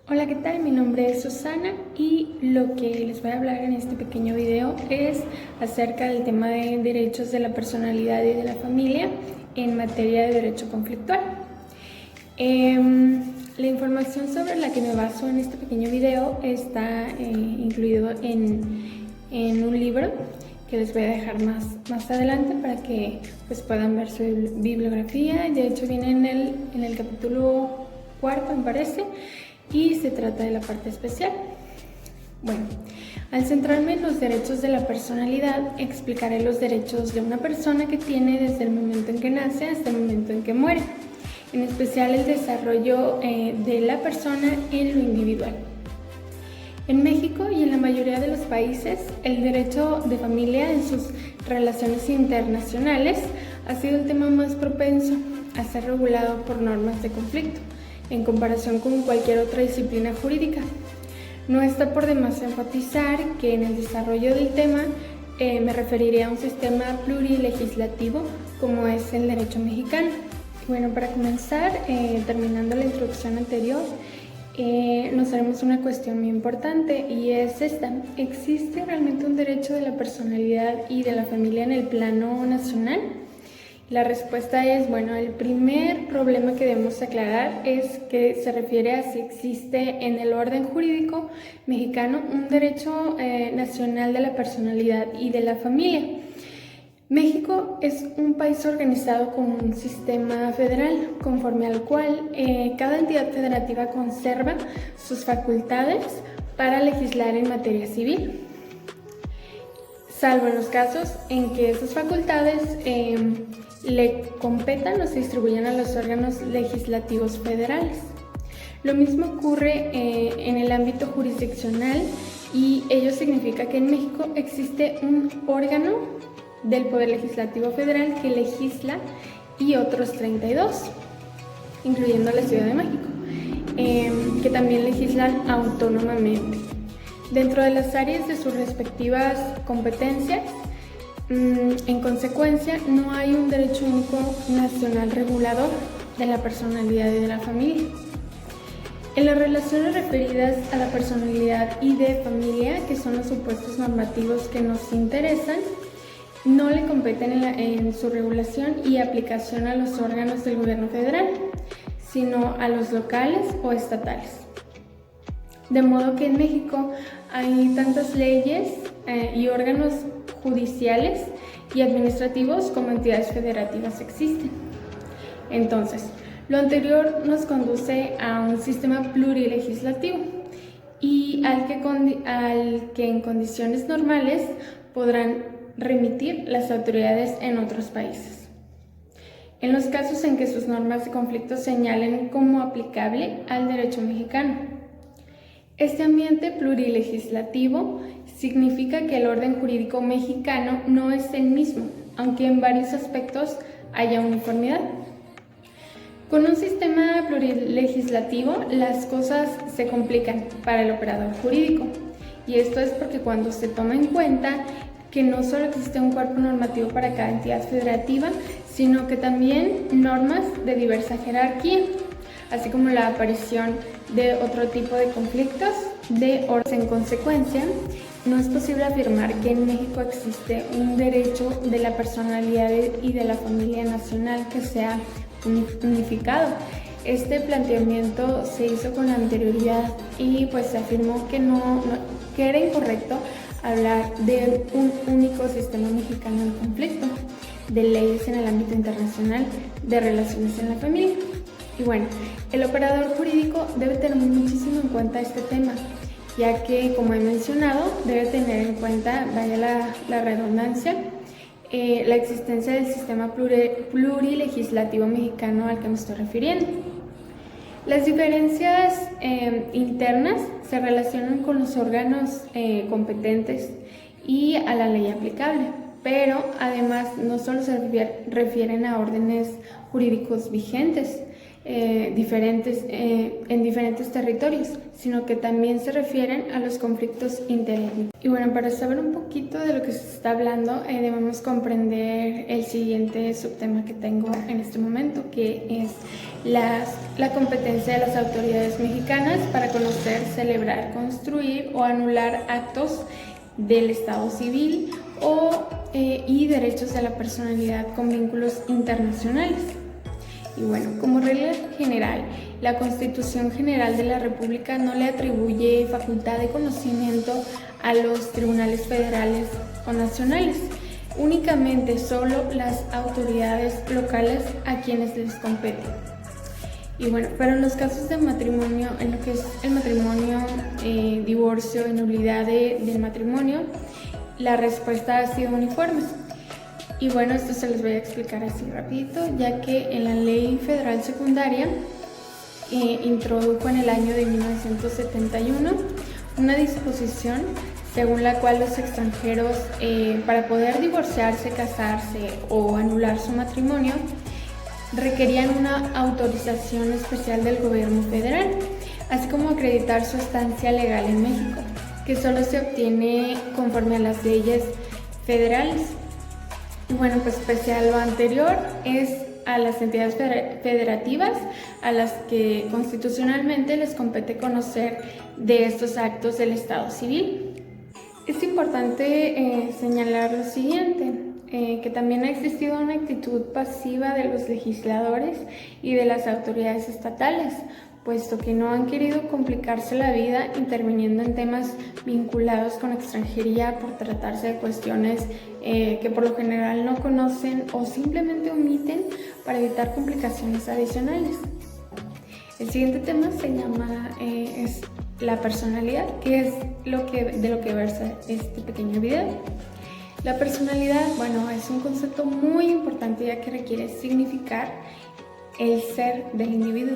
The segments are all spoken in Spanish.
Hola, ¿qué tal? Mi nombre es Susana y lo que les voy a hablar en este pequeño video es acerca del tema de derechos de la personalidad y de la familia en materia de derecho conflictual. La información sobre la que me baso en este pequeño video está incluido en un libro que les voy a dejar más adelante para que pues, puedan ver su bibliografía. De hecho viene en el capítulo 4, me parece, y se trata de la parte especial. Bueno, al centrarme en los derechos de la personalidad, explicaré los derechos de una persona que tiene desde el momento en que nace hasta el momento en que muere, en especial el desarrollo de la persona en lo individual. En México y en la mayoría de los países, el derecho de familia en sus relaciones internacionales ha sido el tema más propenso a ser regulado por normas de conflicto, en comparación con cualquier otra disciplina jurídica. No está por demás enfatizar que en el desarrollo del tema me referiré a un sistema plurilegislativo como es el derecho mexicano. Bueno, para comenzar, terminando la introducción anterior, nos haremos una cuestión muy importante y es esta: ¿existe realmente un derecho de la personalidad y de la familia en el plano nacional? La respuesta es, bueno, el primer problema que debemos aclarar es que se refiere a si existe en el orden jurídico mexicano un derecho nacional de la personalidad y de la familia. México es un país organizado con un sistema federal, conforme al cual cada entidad federativa conserva sus facultades para legislar en materia civil, salvo en los casos en que esas facultades le competan o se distribuyan a los órganos legislativos federales. Lo mismo ocurre en el ámbito jurisdiccional, y ello significa que en México existe un órgano del Poder Legislativo Federal que legisla y otros 32, incluyendo la Ciudad de México, que también legislan autónomamente. Dentro de las áreas de sus respectivas competencias, en consecuencia, no hay un derecho único nacional regulador de la personalidad y de la familia. En las relaciones referidas a la personalidad y de familia, que son los supuestos normativos que nos interesan, no le competen en su regulación y aplicación a los órganos del gobierno federal, sino a los locales o estatales. De modo que en México hay tantas leyes y órganos judiciales y administrativos como entidades federativas existen. Entonces, lo anterior nos conduce a un sistema plurilegislativo y al que en condiciones normales podrán remitir las autoridades en otros países. En los casos en que sus normas de conflicto señalen como aplicable al derecho mexicano. Este ambiente plurilegislativo significa que el orden jurídico mexicano no es el mismo, aunque en varios aspectos haya uniformidad. Con un sistema plurilegislativo, las cosas se complican para el operador jurídico, y esto es porque cuando se toma en cuenta que no solo existe un cuerpo normativo para cada entidad federativa, sino que también normas de diversa jerarquía, así como la aparición de otro tipo de conflictos de orden. En consecuencia, no es posible afirmar que en México existe un derecho de la personalidad y de la familia nacional que sea unificado. Este planteamiento se hizo con anterioridad y pues se afirmó que era incorrecto hablar de un único sistema mexicano en conflicto, de leyes en el ámbito internacional, de relaciones en la familia. Y bueno, el operador jurídico debe tener muchísimo en cuenta este tema, ya que, como he mencionado, debe tener en cuenta, vaya la redundancia, la existencia del sistema plurilegislativo mexicano al que me estoy refiriendo. Las diferencias internas se relacionan con los órganos competentes y a la ley aplicable. pero además no solo se refieren a órdenes jurídicos vigentes, en diferentes territorios, sino que también se refieren a los conflictos interétnicos. Y bueno, para saber un poquito de lo que se está hablando, debemos comprender el siguiente subtema que tengo en este momento, que es la competencia de las autoridades mexicanas para conocer, celebrar, construir o anular actos del Estado civil y derechos de la personalidad con vínculos internacionales. Y bueno, como regla general, la Constitución General de la República no le atribuye facultad de conocimiento a los tribunales federales o nacionales, únicamente solo las autoridades locales a quienes les compete. Y bueno, pero en los casos de matrimonio, en lo que es el matrimonio, divorcio y nulidad del matrimonio, la respuesta ha sido uniforme. Y bueno, esto se los voy a explicar así rapidito, ya que en la Ley Federal Secundaria introdujo en el año de 1971 una disposición según la cual los extranjeros, para poder divorciarse, casarse o anular su matrimonio, requerían una autorización especial del gobierno federal, así como acreditar su estancia legal en México, que solo se obtiene conforme a las leyes federales. Bueno, pues pese a lo anterior, es a las entidades federativas a las que constitucionalmente les compete conocer de estos actos del Estado civil. Es importante señalar lo siguiente, que también ha existido una actitud pasiva de los legisladores y de las autoridades estatales, puesto que no han querido complicarse la vida interviniendo en temas vinculados con extranjería por tratarse de cuestiones que por lo general no conocen o simplemente omiten para evitar complicaciones adicionales. El siguiente tema se llama es la personalidad, que es de lo que versa este pequeño video. La personalidad, bueno, es un concepto muy importante ya que requiere significar el ser del individuo,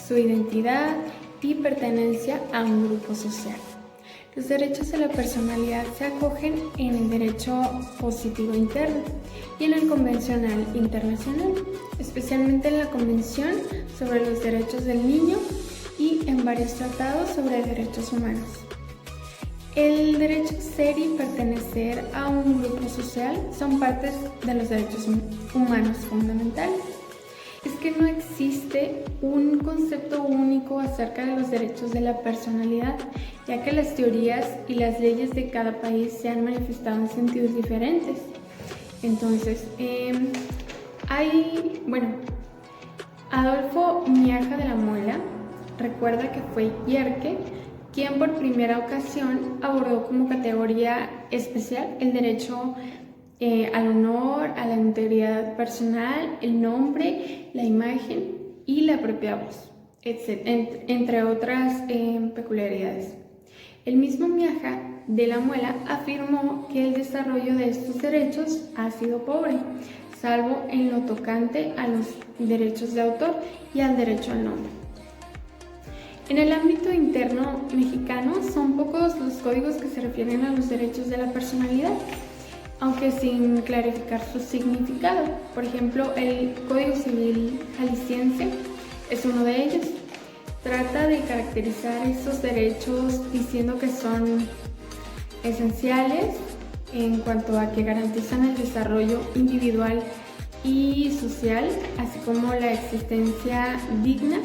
su identidad y pertenencia a un grupo social. Los derechos de la personalidad se acogen en el derecho positivo interno y en el convencional internacional, especialmente en la Convención sobre los Derechos del Niño y en varios tratados sobre derechos humanos. El derecho a ser y pertenecer a un grupo social son partes de los derechos humanos fundamentales. Es que no existe un concepto único acerca de los derechos de la personalidad, ya que las teorías y las leyes de cada país se han manifestado en sentidos diferentes. Entonces, Adolfo Miaja de la Muela recuerda que fue Yerke quien por primera ocasión abordó como categoría especial el derecho al honor, a la integridad personal, el nombre, la imagen y la propia voz, entre otras peculiaridades. El mismo Miaja de la Muela afirmó que el desarrollo de estos derechos ha sido pobre, salvo en lo tocante a los derechos de autor y al derecho al nombre. En el ámbito interno mexicano son pocos los códigos que se refieren a los derechos de la personalidad, aunque sin clarificar su significado. Por ejemplo, el Código Civil Jalisciense es uno de ellos. Trata de caracterizar esos derechos diciendo que son esenciales en cuanto a que garantizan el desarrollo individual y social, así como la existencia digna.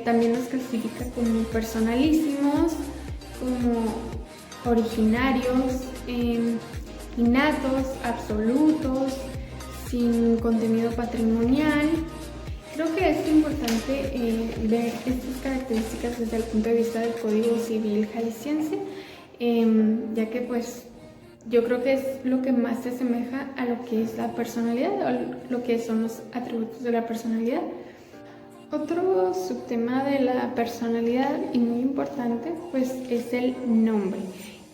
También los clasifica como personalísimos, como originarios, innatos, absolutos, sin contenido patrimonial. Creo que es importante ver estas características desde el punto de vista del Código Civil Jalisciense, ya que pues yo creo que es lo que más se asemeja a lo que es la personalidad o lo que son los atributos de la personalidad. Otro subtema de la personalidad y muy importante pues es el nombre.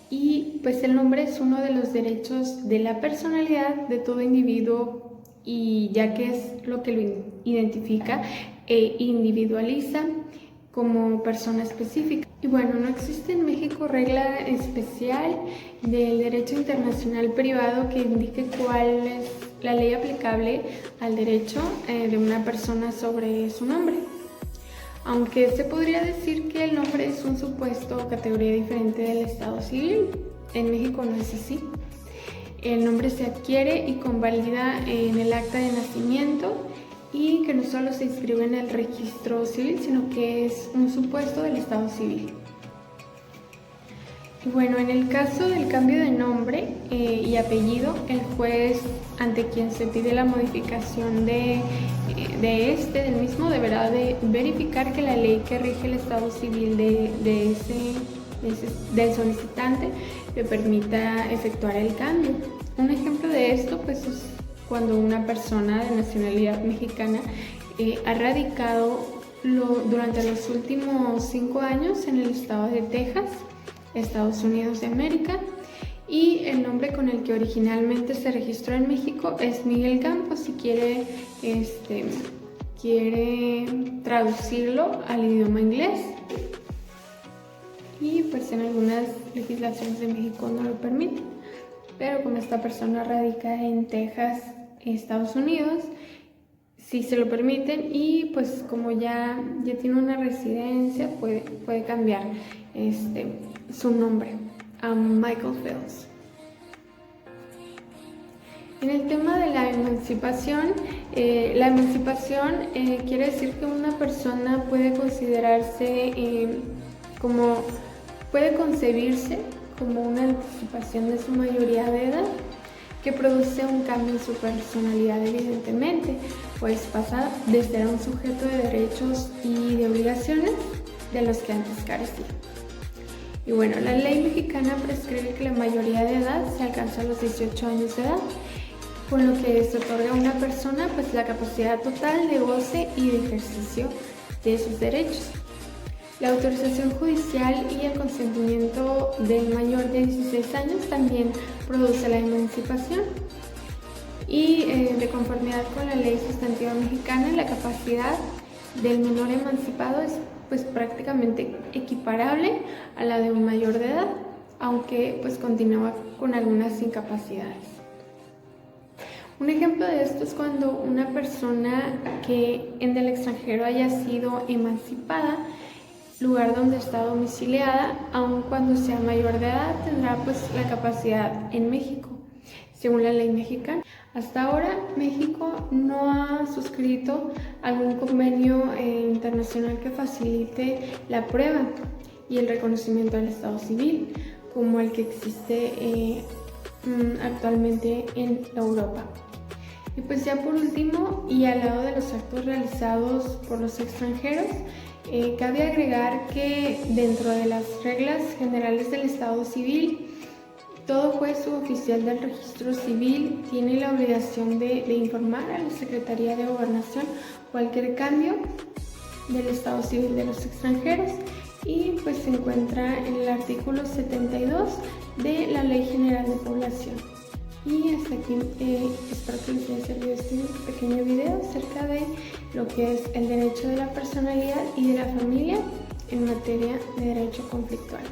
Y pues el nombre es uno de los derechos de la personalidad de todo individuo, y ya que es lo que lo identifica e individualiza como persona específica. Y bueno, no existe en México regla especial del derecho internacional privado que indique cuál es la ley aplicable al derecho de una persona sobre su nombre. Aunque se podría decir que el nombre es un supuesto o categoría diferente del estado civil, en México no es así. El nombre se adquiere y convalida en el acta de nacimiento y que no solo se inscribe en el registro civil, sino que es un supuesto del estado civil. Y bueno, en el caso del cambio de nombre y apellido, el juez ante quien se pide la modificación del mismo deberá de verificar que la ley que rige el estado civil del solicitante le permita efectuar el cambio. Un ejemplo de esto pues es cuando una persona de nacionalidad mexicana ha radicado durante los últimos 5 años en el estado de Texas, Estados Unidos de América, y el nombre con el que originalmente se registró en México es Miguel Campos. Si quiere traducirlo al idioma inglés, y pues en algunas legislaciones de México no lo permiten, pero como esta persona radica en Texas, Estados Unidos, sí se lo permiten, y pues como ya tiene una residencia puede cambiar su nombre a Michael Phelps. En el tema de la emancipación quiere decir que una persona puede concebirse como una anticipación de su mayoría de edad, que produce un cambio en su personalidad evidentemente, pues pasa de ser un sujeto de derechos y de obligaciones de los que antes carecía. Y bueno, la ley mexicana prescribe que la mayoría de edad se alcanza a los 18 años de edad, con lo que se otorga a una persona pues la capacidad total de goce y de ejercicio de sus derechos. La autorización judicial y el consentimiento del mayor de 16 años también produce la emancipación. Y de conformidad con la ley sustantiva mexicana, la capacidad del menor emancipado es pues prácticamente equiparable a la de un mayor de edad, aunque pues continúa con algunas incapacidades. Un ejemplo de esto es cuando una persona que en el extranjero haya sido emancipada, lugar donde está domiciliada, aun cuando sea mayor de edad, tendrá pues la capacidad en México, según la ley mexicana. Hasta ahora México no ha suscrito algún convenio internacional que facilite la prueba y el reconocimiento del estado civil, como el que existe actualmente en Europa. Y pues ya por último, y al lado de los actos realizados por los extranjeros, cabe agregar que dentro de las reglas generales del estado civil, todo juez u oficial del registro civil tiene la obligación de informar a la Secretaría de Gobernación cualquier cambio del estado civil de los extranjeros, y pues se encuentra en el artículo 72 de la Ley General de Población. Y hasta aquí espero que les haya servido este pequeño video acerca de lo que es el derecho de la personalidad y de la familia en materia de derecho conflictual.